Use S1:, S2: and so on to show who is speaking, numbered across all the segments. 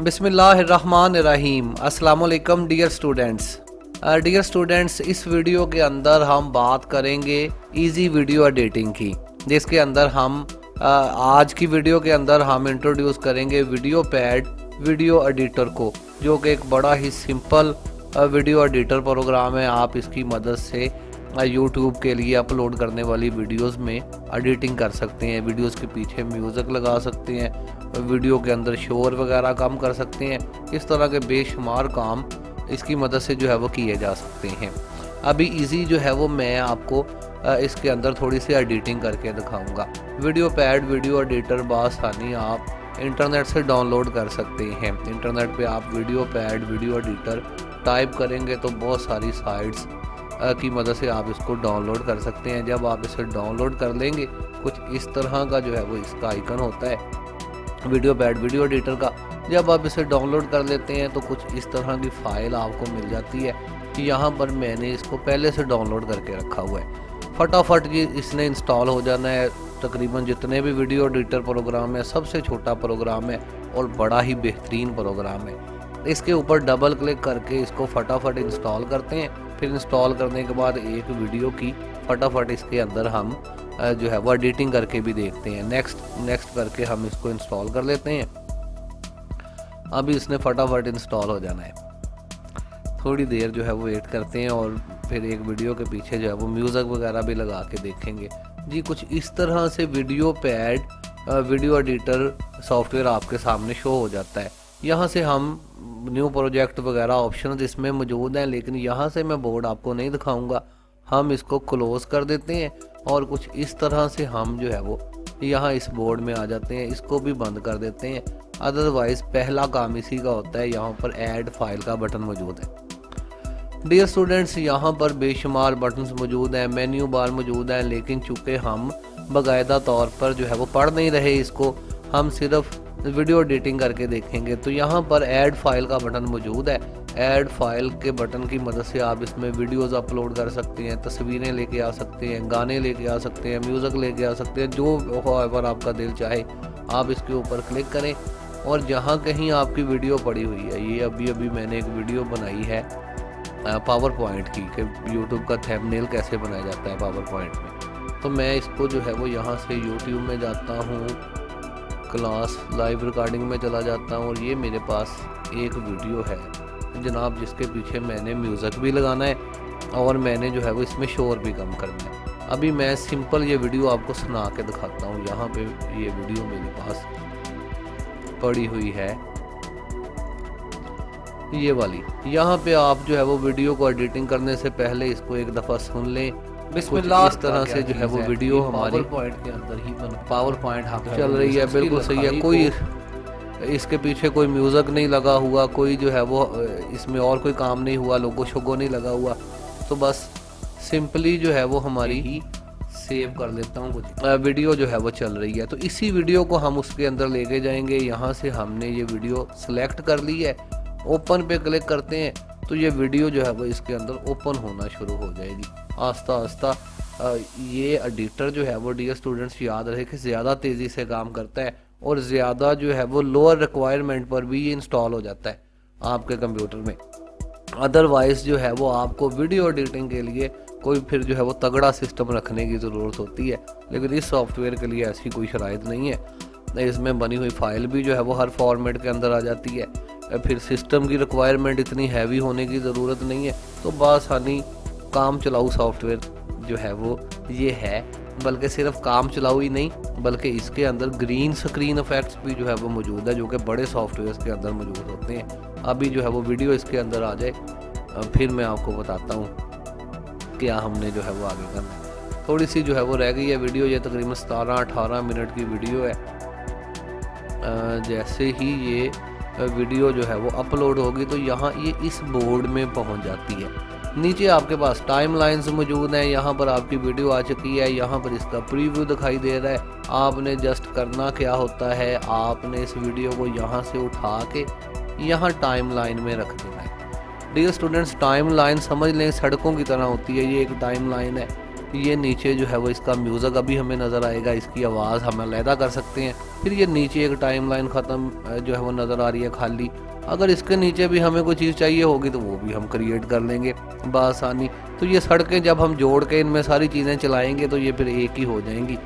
S1: बिस्मिल्लाहिर्रहमानिर्रहीम। अस्सलाम वालेकुम डियर स्टूडेंट्स, इस वीडियो के अंदर हम बात करेंगे इजी वीडियो एडिटिंग की, जिसके अंदर हम आज की वीडियो के अंदर हम इंट्रोड्यूस करेंगे वीडियो पैड वीडियो एडिटर को, जो कि एक बड़ा ही सिंपल वीडियो एडिटर प्रोग्राम है। आप इसकी मदद से यूट्यूब के लिए अपलोड करने वाली वीडियोस में एडिटिंग कर सकते हैं, वीडियोस के पीछे म्यूज़िक लगा सकते हैं, वीडियो के अंदर शोर वगैरह कम कर सकते हैं। इस तरह के बेशुमार काम इसकी मदद से जो है वो किए जा सकते हैं। अभी इजी जो है वो मैं आपको इसके अंदर थोड़ी सी एडिटिंग करके दिखाऊंगा। वीडियो पैड वीडियो एडिटर बआसानी आप इंटरनेट से डाउनलोड कर सकते हैं। इंटरनेट पे आप video pad video editor type करेंगे तो बहुत सारी साइट्स की मदद से आप इसको डाउनलोड कर सकते हैं। जब आप इसे डाउनलोड कर लेंगे, कुछ इस तरह का जो है वो इसका आइकन होता है वीडियो पैड वीडियो एडिटर का। जब आप इसे डाउनलोड कर लेते हैं तो कुछ इस तरह की फ़ाइल आपको मिल जाती है कि यहाँ पर मैंने इसको पहले से डाउनलोड करके रखा हुआ है। फटाफट ये इसने इंस्टॉल हो जाना है। तकरीबन जितने भी वीडियो एडिटर प्रोग्राम है, सबसे छोटा प्रोग्राम है और बड़ा ही बेहतरीन प्रोग्राम है। इसके ऊपर डबल क्लिक करके इसको फटाफट इंस्टॉल करते हैं। फिर इंस्टॉल करने के बाद एक वीडियो की फटाफट इसके अंदर हम जो है वो एडिटिंग करके भी देखते हैं। नेक्स्ट करके हम इसको इंस्टॉल कर लेते हैं। अभी इसने फटाफट इंस्टॉल हो जाना है। थोड़ी देर जो है वो वेट करते हैं और फिर एक वीडियो के पीछे जो है वो म्यूज़िक वगैरह भी लगा के देखेंगे। जी, कुछ इस तरह से video pad video editor software आपके सामने शो हो जाता है। यहाँ से हम न्यू प्रोजेक्ट वगैरह ऑप्शन इसमें मौजूद हैं, लेकिन यहाँ से मैं बोर्ड आपको नहीं दिखाऊंगा। हम इसको क्लोज कर देते हैं और कुछ इस तरह से हम जो है वो यहाँ इस बोर्ड में आ जाते हैं। इसको भी बंद कर देते हैं। अदरवाइज पहला काम इसी का होता है। यहाँ पर ऐड फाइल का बटन मौजूद है। डियर स्टूडेंट्स, यहाँ पर बेशुमार बटन्स मौजूद हैं, मेन्यू बार मौजूद हैं, लेकिन चूँकि हम बाकायदा तौर पर जो है वो पढ़ नहीं रहे इसको, हम सिर्फ वीडियो एडिटिंग करके देखेंगे। तो यहाँ पर ऐड फाइल का बटन मौजूद है। ऐड फाइल के बटन की मदद से आप इसमें वीडियोस अपलोड कर सकते हैं, तस्वीरें लेके आ सकते हैं, गाने लेके आ सकते हैं, म्यूज़िक लेके आ सकते हैं, जो होएवर आपका दिल चाहे आप इसके ऊपर क्लिक करें। और जहाँ कहीं आपकी वीडियो पड़ी हुई है, ये अभी मैंने एक वीडियो बनाई है पावर पॉइंट की कि यूट्यूब का थंबनेल कैसे बनाया जाता है पावर पॉइंट में। तो मैं इसको जो है वो यहाँ से यूट्यूब में जाता हूँ, क्लास लाइव रिकॉर्डिंग में चला जाता हूँ और ये मेरे पास एक वीडियो है जनाब, जिसके पीछे मैंने म्यूज़िक भी लगाना है और मैंने जो है वो इसमें शोर भी कम करना है। अभी मैं सिंपल ये वीडियो आपको सुना के दिखाता हूँ। यहाँ पे ये वीडियो मेरे पास पड़ी हुई है, ये वाली। यहाँ पे आप जो है वो वीडियो को एडिटिंग करने से पहले इसको एक दफ़ा सुन लें। बिस्मिल्लाह, इस तरह से जो है वो वीडियो हमारी
S2: पॉइंट के अंदर ही पावर पॉइंट
S1: चल रही है। बिल्कुल सही है। कोई इसके पीछे कोई म्यूज़िक नहीं लगा हुआ, कोई जो है वो इसमें और कोई काम नहीं हुआ, लोगो शोगो नहीं लगा हुआ। तो बस सिंपली जो है वो हमारी ही
S2: सेव कर लेता हूँ कुछ
S1: वीडियो जो है वो चल रही है। तो इसी वीडियो को हम उसके अंदर लेके जाएंगे। यहाँ से हमने ये वीडियो सेलेक्ट कर ली है, ओपन पे क्लिक करते हैं तो ये वीडियो जो है वो इसके अंदर ओपन होना शुरू हो जाएगी आस्ता आस्ता। ये एडिटर जो है वो डियर स्टूडेंट्स याद रहे कि ज़्यादा तेज़ी से काम करता है और ज़्यादा जो है वो लोअर रिक्वायरमेंट पर भी ये इंस्टॉल हो जाता है आपके कंप्यूटर में। अदरवाइज़ जो है वो आपको वीडियो एडिटिंग के लिए कोई फिर जो है वो तगड़ा सिस्टम रखने की ज़रूरत होती है, लेकिन इस सॉफ्टवेयर के लिए ऐसी कोई शराइत नहीं है। इसमें बनी हुई फ़ाइल भी जो है वो हर फॉर्मेट के अंदर आ जाती है। फिर सिस्टम की रिक्वायरमेंट इतनी हैवी होने की ज़रूरत नहीं है। तो बआसानी काम चलाऊ सॉफ्टवेयर जो है वो ये है, बल्कि सिर्फ काम चलाऊ ही नहीं बल्कि इसके अंदर ग्रीन स्क्रीन इफेक्ट्स भी जो है वो मौजूद है, जो कि बड़े सॉफ्टवेयर के अंदर मौजूद होते हैं। अभी जो है वो वीडियो इसके अंदर आ जाए फिर मैं आपको बताता हूँ क्या हमने जो है वो आगे करना है। थोड़ी सी जो है वो रह गई है वीडियो, ये तकरीबन 17-18 मिनट की वीडियो है। जैसे ही ये वीडियो जो है वो अपलोड होगी तो यहाँ ये इस बोर्ड में पहुँच जाती है। नीचे आपके पास टाइम लाइन्स मौजूद हैं। यहाँ पर आपकी वीडियो आ चुकी है, यहाँ पर इसका प्रीव्यू दिखाई दे रहा है। आपने जस्ट करना क्या होता है, आपने इस वीडियो को यहाँ से उठा के यहाँ टाइम लाइन में रख देना है। डियर स्टूडेंट्स, टाइम लाइन समझ लें सड़कों की तरह होती है। ये एक टाइम लाइन है ये नीचे जो है वो इसका म्यूज़िक अभी हमें नज़र आएगा, इसकी आवाज़ हम अलहदा कर सकते हैं। फिर ये नीचे एक टाइमलाइन ख़त्म जो है वो नज़र आ रही है खाली। अगर इसके नीचे भी हमें कोई चीज़ चाहिए होगी तो वो भी हम क्रिएट कर लेंगे बआसानी। तो ये सड़कें जब हम जोड़ के इनमें सारी चीज़ें चलाएँगे तो ये फिर एक ही हो जाएंगी।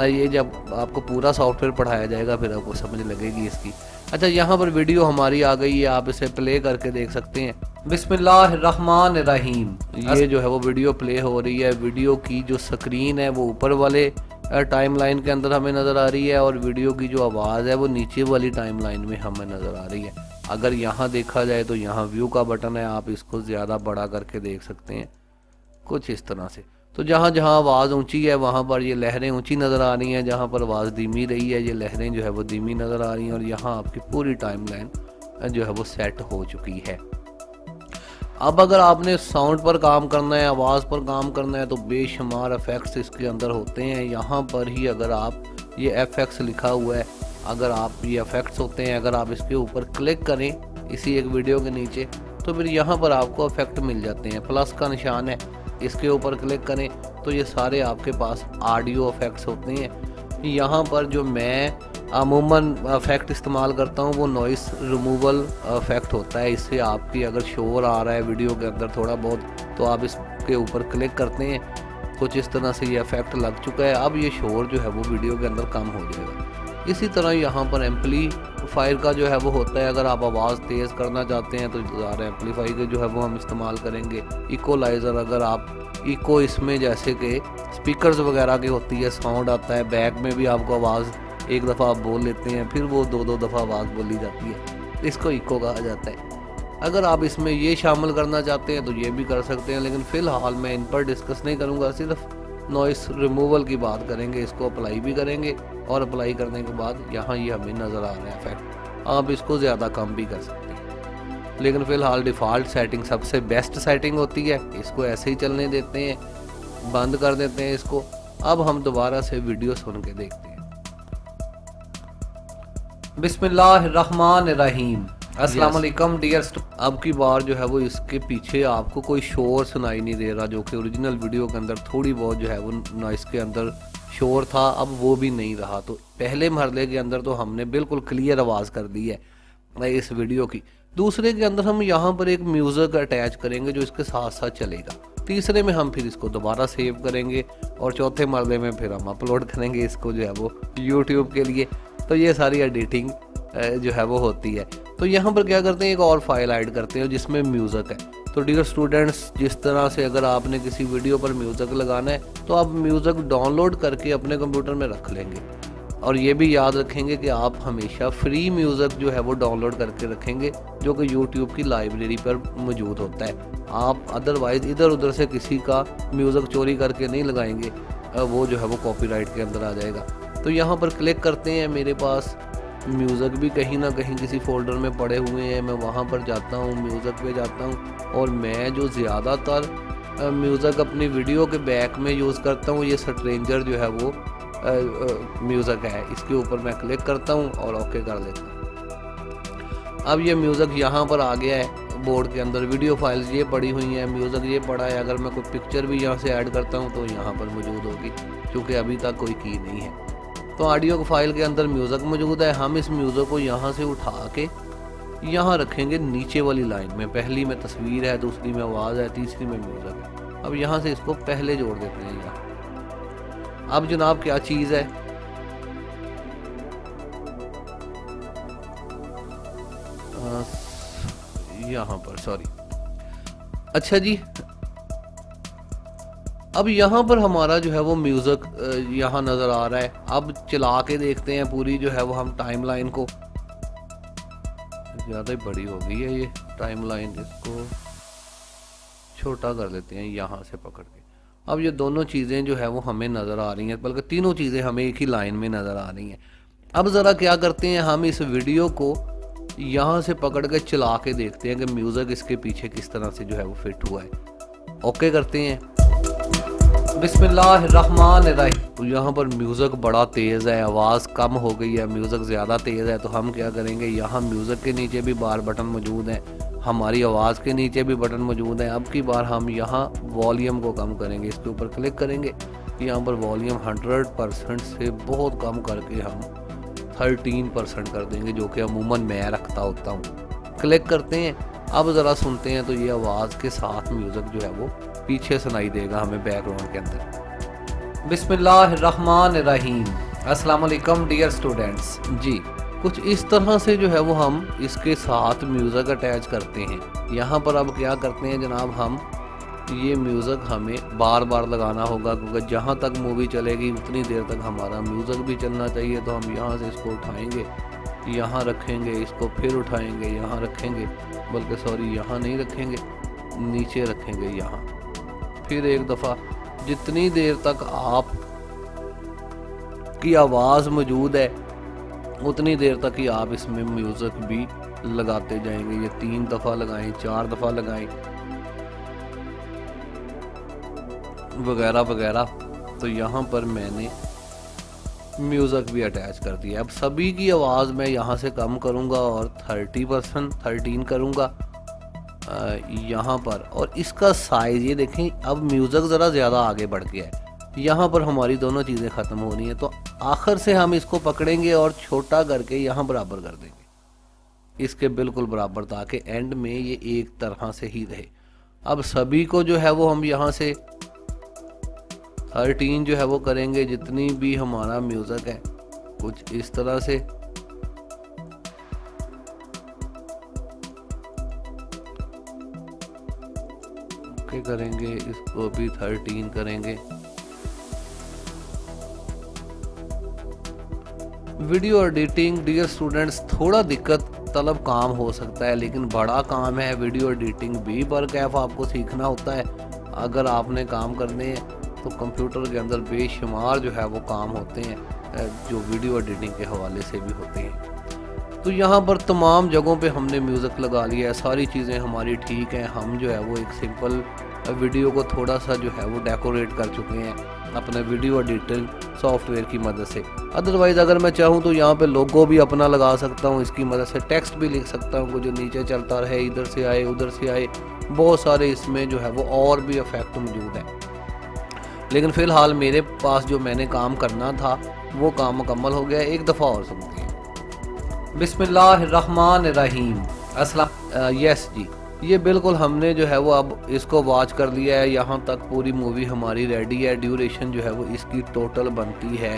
S1: ये जब आपको पूरा सॉफ्टवेयर पढ़ाया जाएगा फिर आपको समझ लगेगी इसकी। अच्छा, यहाँ पर वीडियो हमारी आ गई है, आप इसे प्ले करके देख सकते हैं। बिस्मिल्लाहिर्रहमानिर्रहीम, ये जो है वो वीडियो प्ले हो रही है। वीडियो की जो स्क्रीन है वो ऊपर वाले टाइमलाइन के अंदर हमें नज़र आ रही है और वीडियो की जो आवाज़ है वो नीचे वाली टाइमलाइन में हमें नज़र आ रही है। अगर यहाँ देखा जाए तो यहाँ व्यू का बटन है, आप इसको ज़्यादा बड़ा करके देख सकते हैं कुछ इस तरह से। तो जहाँ जहाँ आवाज़ ऊंची है वहाँ पर ये लहरें ऊंची नज़र आ रही हैं, जहाँ पर आवाज़ धीमी रही है ये लहरें जो है वो धीमी नज़र आ रही हैं। और यहाँ आपकी पूरी टाइमलाइन जो है वो सेट हो चुकी है। अब अगर आपने साउंड पर काम करना है, आवाज़ पर काम करना है, तो बेशुमार इफ़ेक्ट्स इसके अंदर होते हैं। यहाँ पर ही अगर आप ये FX लिखा हुआ है, अगर आप ये इफ़ेक्ट्स होते हैं, अगर आप इसके ऊपर क्लिक करें इसी एक वीडियो के नीचे तो फिर यहाँ पर आपको इफ़ेक्ट मिल जाते हैं। प्लस का निशान है, इसके ऊपर क्लिक करें तो ये सारे आपके पास ऑडियो इफ़ेक्ट्स होते हैं। यहाँ पर जो मैं अमूमन इफ़ेक्ट इस्तेमाल करता हूँ वो नॉइस रिमूवल इफ़ेक्ट होता है। इससे आपकी अगर शोर आ रहा है वीडियो के अंदर थोड़ा बहुत तो आप इसके ऊपर क्लिक करते हैं, कुछ इस तरह से ये इफ़ेक्ट लग चुका है। अब ये शोर जो है वो वीडियो के अंदर कम हो जाएगा। इसी तरह यहाँ पर एम्पलीफायर का जो है वो होता है, अगर आप आवाज़ तेज़ करना चाहते हैं तो ज़्यादा एम्पलीफाई के जो है वो हम इस्तेमाल करेंगे। इक्वलाइज़र, अगर आप इको इसमें जैसे कि स्पीकर्स वगैरह की होती है, साउंड आता है बैक में भी आपको आवाज़ एक दफ़ा आप बोल लेते हैं फिर वो दो दफ़ा आवाज़ बोली जाती है, इसको इको कहा जाता है। अगर आप इसमें ये शामिल करना चाहते हैं तो ये भी कर सकते हैं, लेकिन फ़िलहाल मैं इन पर डिस्कस नहीं करूँगा, सिर्फ नॉइस रिमूवल की बात करेंगे। इसको अप्लाई भी करेंगे और अप्लाई करने के बाद यहाँ ये हमें नज़र आ रहा है इफेक्ट। आप इसको ज़्यादा कम भी कर सकते हैं, लेकिन फ़िलहाल डिफ़ॉल्ट सेटिंग सबसे बेस्ट सेटिंग होती है। इसको ऐसे ही चलने देते हैं, बंद कर देते हैं इसको। अब हम दोबारा से वीडियो सुन के देखते हैं। बिस्मिल्लाहिर्रहमानिर्रहीम, अस्सलाम वालेकुम डियर। अब की बार जो है वो इसके पीछे आपको कोई शोर सुनाई नहीं दे रहा, जो कि ओरिजिनल वीडियो के अंदर थोड़ी बहुत जो है वो नॉइस के अंदर शोर था, अब वो भी नहीं रहा। तो पहले मरले के अंदर तो हमने बिल्कुल क्लियर आवाज़ कर दी है इस वीडियो की। दूसरे के अंदर हम यहाँ पर एक म्यूज़िक अटैच करेंगे जो इसके साथ साथ चलेगा। तीसरे में हम फिर इसको दोबारा सेव करेंगे और चौथे मरले में फिर हम अपलोड करेंगे इसको जो है वो यूट्यूब के लिए। तो ये सारी एडिटिंग जो है वो होती है। तो यहाँ पर क्या करते हैं, एक और फाइल ऐड करते हैं जिसमें म्यूज़िक है। तो डियर स्टूडेंट्स, जिस तरह से अगर आपने किसी वीडियो पर म्यूज़िक लगाना है तो आप म्यूज़िक डाउनलोड करके अपने कंप्यूटर में रख लेंगे, और ये भी याद रखेंगे कि आप हमेशा फ्री म्यूज़िक जो है वो डाउनलोड करके रखेंगे जो कि यूट्यूब की लाइब्रेरी पर मौजूद होता है। आप अदरवाइज़ इधर उधर से किसी का म्यूज़िक चोरी करके नहीं लगाएंगे, वो जो है वो कॉपीराइट के अंदर आ जाएगा। तो यहाँ पर क्लिक करते हैं, मेरे पास म्यूज़िक भी कहीं ना कहीं किसी फोल्डर में पड़े हुए हैं, मैं वहाँ पर जाता हूँ, म्यूज़िक पे जाता हूँ, और मैं जो ज़्यादातर म्यूज़िक अपनी वीडियो के बैक में यूज़ करता हूँ ये स्ट्रेंजर जो है वो म्यूज़िक है। इसके ऊपर मैं क्लिक करता हूँ और ओके कर लेता हूँ। अब ये म्यूज़िक यहाँ पर आ गया है बोर्ड के अंदर, वीडियो फाइल्स ये पड़ी हुई हैं, म्यूज़िक ये पड़ा है। अगर मैं कोई पिक्चर भी यहाँ से ऐड करता हूँ तो यहाँ पर मौजूद होगी, क्योंकि अभी तक कोई की नहीं है। तो ऑडियो फाइल के अंदर म्यूज़िक मौजूद है। हम इस म्यूज़िक को यहाँ से उठा के यहाँ रखेंगे नीचे वाली लाइन में। पहली में तस्वीर है, दूसरी में आवाज़ है, तीसरी में म्यूज़िक है। अब यहाँ से इसको पहले जोड़ देते हैं यहाँ। अब जनाब क्या चीज़ है, यहाँ पर सॉरी, अच्छा जी, अब यहाँ पर हमारा जो है वो म्यूज़िक यहाँ नज़र आ रहा है। अब चला के देखते हैं पूरी जो है वो हम टाइमलाइन को। ज़्यादा ही बड़ी हो गई है ये टाइमलाइन, इसको छोटा कर देते हैं यहाँ से पकड़ के। अब ये दोनों चीज़ें जो है वो हमें नज़र आ रही हैं, बल्कि तीनों चीज़ें हमें एक ही लाइन में नज़र आ रही हैं। अब ज़रा क्या करते हैं, हम इस वीडियो को यहाँ से पकड़ के चला के देखते हैं कि म्यूज़िक इसके पीछे किस तरह से जो है वो फिट हुआ है। ओके करते हैं। बिस्मिल्लाहिर्रहमानिर्रहीम। तो यहाँ पर म्यूज़िक बड़ा तेज़ है, आवाज़ कम हो गई है, म्यूज़िक ज़्यादा तेज़ है। तो हम क्या करेंगे, यहाँ म्यूज़िक के नीचे भी बार बटन मौजूद हैं, हमारी आवाज़ के नीचे भी बटन मौजूद है। अब की बार हम यहाँ वॉल्यूम को कम करेंगे, इसके ऊपर क्लिक करेंगे। यहाँ पर वॉल्यूम 100% से बहुत कम करके हम 13% कर देंगे, जो कि अमूमन मैं रखता होता हूँ। क्लिक करते हैं। अब ज़रा सुनते हैं तो ये आवाज़ के साथ म्यूज़िक जो है वो पीछे सुनाई देगा हमें बैकग्राउंड के अंदर। बिस्मिल्लाहिर्रहमानिर्रहीम। अस्सलाम वालेकुम डियर स्टूडेंट्स। जी, कुछ इस तरह से जो है वो हम इसके साथ म्यूज़िक अटैच करते हैं। यहाँ पर अब क्या करते हैं जनाब, हम ये म्यूज़िक हमें बार बार लगाना होगा, क्योंकि जहाँ तक मूवी चलेगी उतनी देर तक हमारा म्यूज़िक भी चलना चाहिए। तो हम यहाँ से इसको उठाएंगे, यहाँ रखेंगे, इसको फिर उठाएंगे, यहाँ रखेंगे, बल्कि सॉरी यहाँ नहीं रखेंगे, नीचे रखेंगे यहाँ, फिर एक दफ़ा। जितनी देर तक आप की आवाज़ मौजूद है उतनी देर तक ही आप इसमें म्यूज़िक भी लगाते जाएंगे। ये 3 दफ़ा लगाएं, 4 दफ़ा लगाएं, वगैरह वगैरह। तो यहाँ पर मैंने म्यूज़िक भी अटैच कर दिया। अब सभी की आवाज़ मैं यहाँ से कम करूँगा और 13 करूँगा यहाँ पर। और इसका साइज़ ये देखें, अब म्यूज़िक ज़रा ज़्यादा आगे बढ़ गया है। यहाँ पर हमारी दोनों चीज़ें ख़त्म हो रही हैं, तो आखिर से हम इसको पकड़ेंगे और छोटा करके यहाँ बराबर कर देंगे, इसके बिल्कुल बराबर, ताकि एंड में ये एक तरह से ही रहे। अब सभी को जो है वो हम यहाँ से 13 जो है वो करेंगे, जितनी भी हमारा म्यूज़िक है, कुछ इस तरह से। ओके करेंगे, इसको भी 13 करेंगे। वीडियो एडिटिंग डियर स्टूडेंट्स थोड़ा दिक्कत तलब काम हो सकता है, लेकिन बड़ा काम है वीडियो एडिटिंग भी, पर कैफ आपको सीखना होता है। अगर आपने काम करने हैं तो कंप्यूटर के अंदर बेशुमार जो है वो काम होते हैं, जो वीडियो एडिटिंग के हवाले से भी होते हैं। तो यहाँ पर तमाम जगहों पे हमने म्यूज़िक लगा लिया है, सारी चीज़ें हमारी ठीक हैं। हम जो है वो एक सिंपल वीडियो को थोड़ा सा जो है वो डेकोरेट कर चुके हैं अपने वीडियो एडिटिंग सॉफ्टवेयर की मदद से। अदरवाइज़ अगर मैं चाहूँ तो यहाँ पे लोगो भी अपना लगा सकता हूँ, इसकी मदद से टेक्स्ट भी लिख सकता हूँ, जो नीचे चलता रहे, इधर से आए उधर से आए, बहुत सारे इसमें जो है वो और भी इफेक्ट मौजूद है। लेकिन फ़िलहाल मेरे पास जो मैंने काम करना था वो काम मुकम्मल हो गया। एक दफ़ा और सुनते हैं। बिस्मिल्लाहिर्रहमानिर्रहीम। अस्सलाम। यस जी, ये बिल्कुल हमने जो है वो अब इसको वॉच कर लिया है। यहाँ तक पूरी मूवी हमारी रेडी है। ड्यूरेशन जो है वो इसकी टोटल बनती है,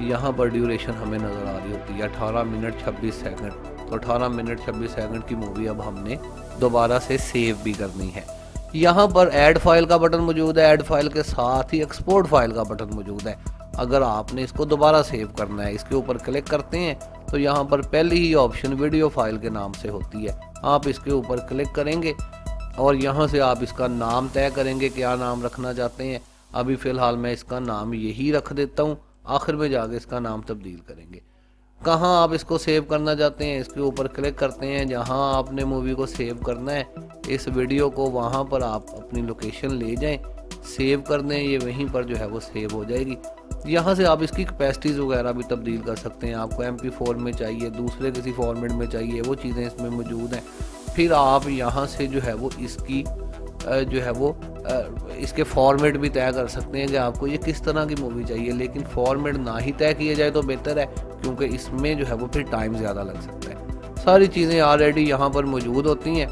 S1: यहाँ पर ड्यूरेशन हमें नज़र आ रही होती है 18 मिनट 26 सेकंड। तो 18 मिनट 26 सेकंड की मूवी अब हमने दोबारा से सेव भी करनी है। यहाँ पर ऐड फाइल का बटन मौजूद है, ऐड फाइल के साथ ही एक्सपोर्ट फाइल का बटन मौजूद है। अगर आपने इसको दोबारा सेव करना है, इसके ऊपर क्लिक करते हैं तो यहाँ पर पहली ही ऑप्शन वीडियो फाइल के नाम से होती है। आप इसके ऊपर क्लिक करेंगे और यहाँ से आप इसका नाम तय करेंगे, क्या नाम रखना चाहते हैं। अभी फ़िलहाल मैं इसका नाम यही रख देता हूँ, आखिर में जाके इसका नाम तब्दील करेंगे। कहाँ आप इसको सेव करना चाहते हैं, इसके ऊपर क्लिक करते हैं। जहाँ आपने मूवी को सेव करना है, इस वीडियो को, वहाँ पर आप अपनी लोकेशन ले जाएं, सेव कर दें, ये वहीं पर जो है वो सेव हो जाएगी। यहाँ से आप इसकी कैपेसिटीज़ वगैरह भी तब्दील कर सकते हैं। आपको MP4 में चाहिए, दूसरे किसी फॉर्मेट में चाहिए, वो चीज़ें इसमें मौजूद हैं। फिर आप यहाँ से जो है वो इसकी जो है वो इसके फॉर्मेट भी तय कर सकते हैं कि आपको ये किस तरह की मूवी चाहिए। लेकिन फॉर्मेट ना ही तय किया जाए तो बेहतर है, क्योंकि इसमें जो है वो फिर टाइम ज़्यादा लग सकता है। सारी चीज़ें ऑलरेडी यहाँ पर मौजूद होती हैं।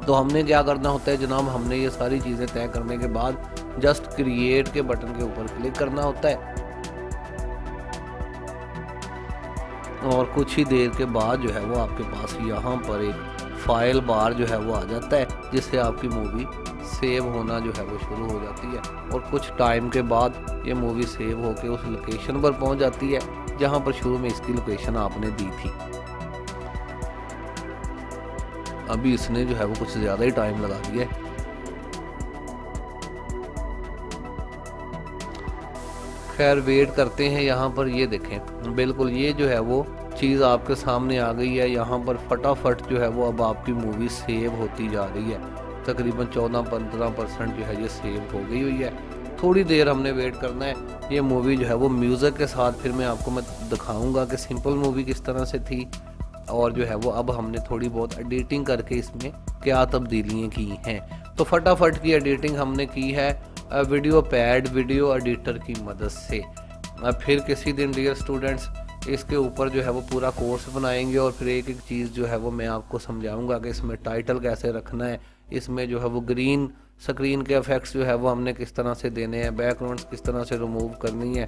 S1: तो हमने क्या करना होता है जनाब, हमने ये सारी चीज़ें तय करने के बाद जस्ट क्रिएट के बटन के ऊपर क्लिक करना होता है और कुछ ही देर के बाद जो है वो आपके पास यहाँ पर एक फाइल बार जो है वो आ जाता है, जिससे आपकी मूवी सेव होना जो है वो शुरू हो जाती है। और कुछ टाइम के बाद ये मूवी सेव होके उस लोकेशन पर पहुंच जाती है जहां पर शुरू में इसकी लोकेशन आपने दी थी। अभी इसने जो है वो कुछ ज़्यादा ही टाइम लगा दिया है। खैर वेट करते हैं। यहाँ पर ये देखें, बिल्कुल ये जो है वो चीज़ आपके सामने आ गई है। यहाँ पर फटाफट जो है वो अब आपकी मूवी सेव होती जा रही है। तकरीबन 14-15% जो है ये सेव हो गई हुई है। थोड़ी देर हमने वेट करना है। ये मूवी जो है वो म्यूज़िक के साथ फिर मैं आपको दिखाऊंगा कि सिंपल मूवी किस तरह से थी और जो है वो अब हमने थोड़ी बहुत एडिटिंग करके इसमें क्या तब्दीलियाँ की हैं। तो फटाफट की एडिटिंग हमने की है वीडियो पैड वीडियो एडिटर की मदद से। फिर किसी दिन डियर स्टूडेंट्स इसके ऊपर जो है वो पूरा कोर्स बनाएंगे और फिर एक एक चीज़ जो है वो मैं आपको समझाऊंगा कि इसमें टाइटल कैसे रखना है, इसमें जो है वो ग्रीन स्क्रीन के इफेक्ट्स जो है वो हमने किस तरह से देने हैं, बैकग्राउंड्स किस तरह से रिमूव करनी है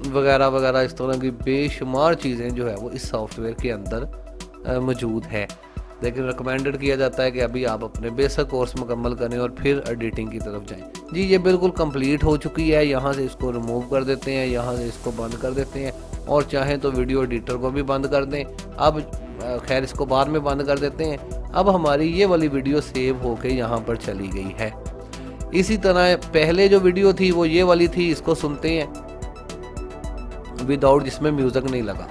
S1: वगैरह वगैरह। इस तरह की बेशुमार चीज़ें जो है वो इस सॉफ्टवेयर के अंदर मौजूद है। लेकिन रिकमेंडेड किया जाता है कि अभी आप अपने बेसिक कोर्स मुकम्मल करें और फिर एडिटिंग की तरफ जाएं। जी ये बिल्कुल कंप्लीट हो चुकी है। यहाँ से इसको रिमूव कर देते हैं, यहाँ से इसको बंद कर देते हैं और चाहें तो वीडियो एडिटर को भी बंद कर दें। अब खैर इसको बाद में बंद कर देते हैं। अब हमारी ये वाली वीडियो सेव होके यहाँ पर चली गई है। इसी तरह पहले जो वीडियो थी वो ये वाली थी, इसको सुनते हैं विदाउट, जिसमें म्यूज़िक नहीं लगा।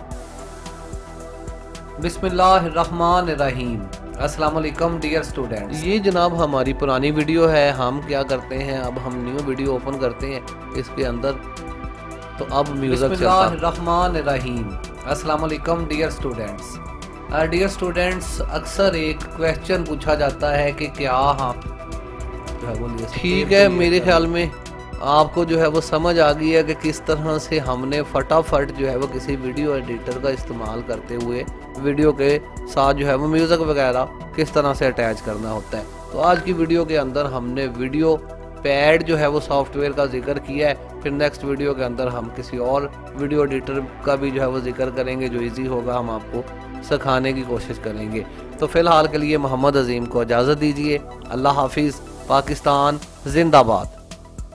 S1: बिस्मिल्लाहिर्रहमानिर्रहीम। अस्सलाम वालेकुम डियर स्टूडेंट्स। ये जनाब हमारी पुरानी वीडियो है। हम क्या करते हैं, अब हम न्यू वीडियो ओपन करते हैं इसके अंदर, तो अब म्यूज़िक बिस्मिल्लाहिर्रहमानिर्रहीम। अस्सलाम वालेकुम डियर स्टूडेंट्स। डियर स्टूडेंट्स अक्सर एक क्वेश्चन पूछा जाता है कि क्या हम जो है वो ठीक है, मेरे ख्याल में आपको जो है वो समझ आ गई है कि किस तरह से हमने फटाफट जो है वो किसी वीडियो एडिटर का इस्तेमाल करते हुए वीडियो के साथ जो है वो म्यूज़िक वगैरह किस तरह से अटैच करना होता है। तो आज की वीडियो के अंदर हमने वीडियो पैड जो है वो सॉफ्टवेयर का जिक्र किया है। फिर नेक्स्ट वीडियो के अंदर हम किसी और वीडियो एडिटर का भी जो है वो जिक्र करेंगे जो ईजी होगा, हम आपको सिखाने की कोशिश करेंगे। तो फ़िलहाल के लिए मोहम्मद अजीम को इजाज़त दीजिए। अल्लाह हाफिज़। पाकिस्तान जिंदाबाद।